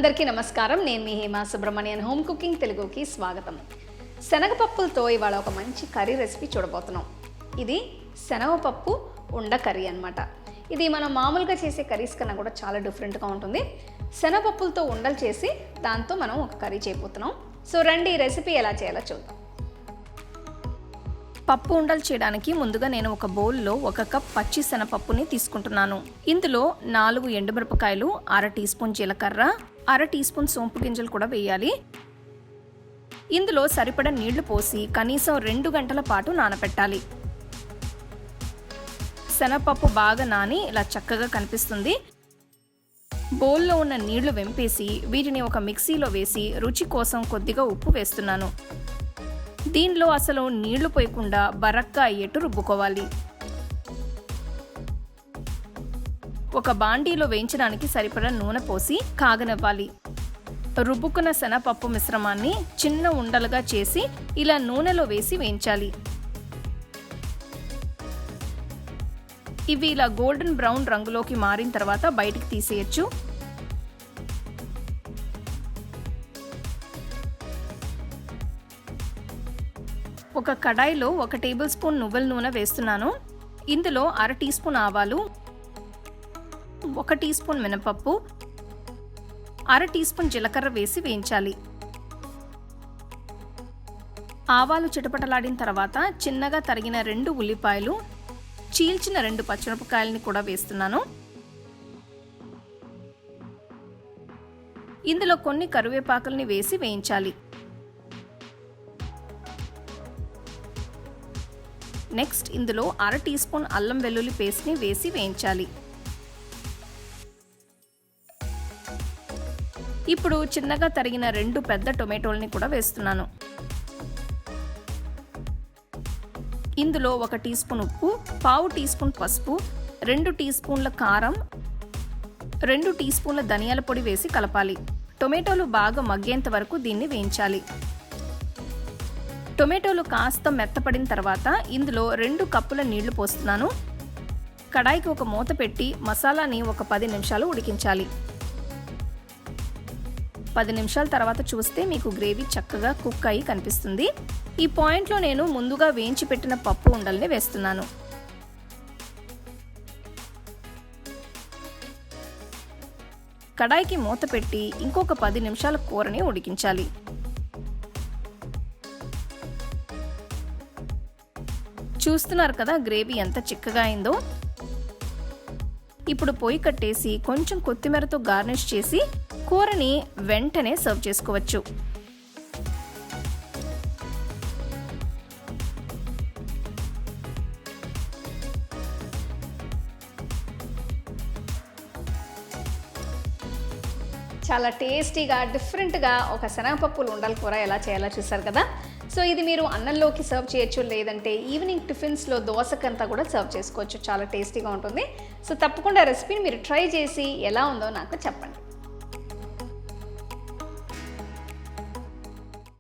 అందరికీ నమస్కారం. నేను మీ హేమ సుబ్రహ్మణ్యన్. హోమ్ కుకింగ్ తెలుగుకి స్వాగతం. శనగపప్పులతో ఇవాళ ఒక మంచి కర్రీ రెసిపీ చూడబోతున్నాం. ఇది శనగపప్పు ఉండ కర్రీ అన్నమాట. ఇది మనం మామూలుగా చేసే కర్రీస్ కన్నా కూడా చాలా డిఫరెంట్గా ఉంటుంది. శనగపప్పులతో ఉండలు చేసి దాంతో మనం ఒక కర్రీ చేయబోతున్నాం. సో రండి ఈ రెసిపీ ఎలా చేయాలో చూద్దాం. పప్పు ఉండలు చేయడానికి ముందుగా నేను ఒక బౌల్లో 1 కప్ పచ్చి శనగపప్పుని తీసుకుంటున్నాను. ఇందులో 4 ఎండుమిరపకాయలు, 1/2 టీ స్పూన్ జీలకర్ర, 1/2 టీ స్పూన్ సోంపు గింజలు కూడా వేయాలి. ఇందులో సరిపడా నీళ్లు పోసి కనీసం 2 గంటల పాటు నానబెట్టాలి. శనగపప్పు బాగా నాని ఇలా చక్కగా కనిపిస్తుంది. బౌల్లో ఉన్న నీళ్లు వెంపేసి వీటిని ఒక మిక్సీలో వేసి రుచి కోసం కొద్దిగా ఉప్పు వేస్తున్నాను. దీనిలో అసలు నీళ్లు పోయకుండా బరక్గా అయ్యేట్టు రుబ్బుకోవాలి. ఒక బాండీలో వేయించడానికి సరిపడా నూనె పోసి కాగనివ్వాలి. రుబ్బుకున్న శనగపప్పు మిశ్రమాన్ని చిన్న ఉండలుగా చేసి ఇలా నూనెలో వేసి వేయించాలి. ఇవి ఇలా గోల్డెన్ బ్రౌన్ రంగులోకి మారిన తర్వాత బయటికి తీసేయచ్చు. ఒక కడాయిలో 1 టేబుల్ స్పూన్ నువ్వుల నూనె వేస్తున్నాను. ఇందులో 1/2 టీ స్పూన్ ఆవాలు, 1 టీ స్పూన్ మినపప్పు, 1/2 టీ స్పూన్ జీలకర్ర వేసి వేయించాలి. ఆవాలు చిటపటలాడిన తర్వాత చిన్నగా తరిగిన 2 ఉల్లిపాయలు, చీల్చిన 2 పచ్చిమిరపకాయలని కూడా వేస్తున్నాను. ఇందులో కొన్ని కరివేపాకుల్ని వేసి వేయించాలి. నెక్స్ట్ ఇందులో 1/2 టీ స్పూన్ అల్లం వెల్లుల్లి పేస్ట్ని వేసి వేయించాలి. ఇప్పుడు చిన్నగా తరిగిన 2 పెద్ద టొమాటోల్ని కూడా వేస్తున్నాను. ఇందులో 1 టీ స్పూన్ ఉప్పు, 1/2 టీ స్పూన్ పసుపు, 2 టీ స్పూన్ల కారం, 2 టీ స్పూన్ల ధనియాల పొడి వేసి కలపాలి. టొమాటోలు బాగా మగ్గేంత వరకు దీన్ని వేయించాలి. టొమాటోలు కాస్త మెత్తపడిన తర్వాత ఇందులో 2 కప్పుల నీళ్లు పోస్తున్నాను. కడాయికి ఒక మూత పెట్టి మసాలాని ఒక 10 నిమిషాలు ఉడికించాలి. 10 నిమిషాల తర్వాత చూస్తే మీకు గ్రేవీ చక్కగా కుక్ అయ్యి కనిపిస్తుంది. ఈ పాయింట్లో నేను ముందుగా వేయించి పెట్టిన పప్పు ఉండల్ని వేస్తున్నాను. కడాయికి మూత పెట్టి ఇంకొక 10 నిమిషాల కూరని ఉడికించాలి. చూస్తున్నారు కదా గ్రేవీ ఎంత చిక్కగా అయిందో. ఇప్పుడు పొయ్యి కట్టేసి కొంచెం కొత్తిమీరతో గార్నిష్ చేసి కూరని వెంటనే సర్వ్ చేసుకోవచ్చు. చాలా టేస్టీగా డిఫరెంట్గా ఒక శనగపప్పులు ఉండల కూర ఎలా చేయాలో చూసారు కదా. సో ఇది మీరు అన్నంలోకి సర్వ్ చేయొచ్చు, లేదంటే ఈవినింగ్ టిఫిన్స్లో దోశకంతా కూడా సర్వ్ చేసుకోవచ్చు. చాలా టేస్టీగా ఉంటుంది. సో తప్పకుండా రెసిపీని మీరు ట్రై చేసి ఎలా ఉందో నాకు చెప్పండి.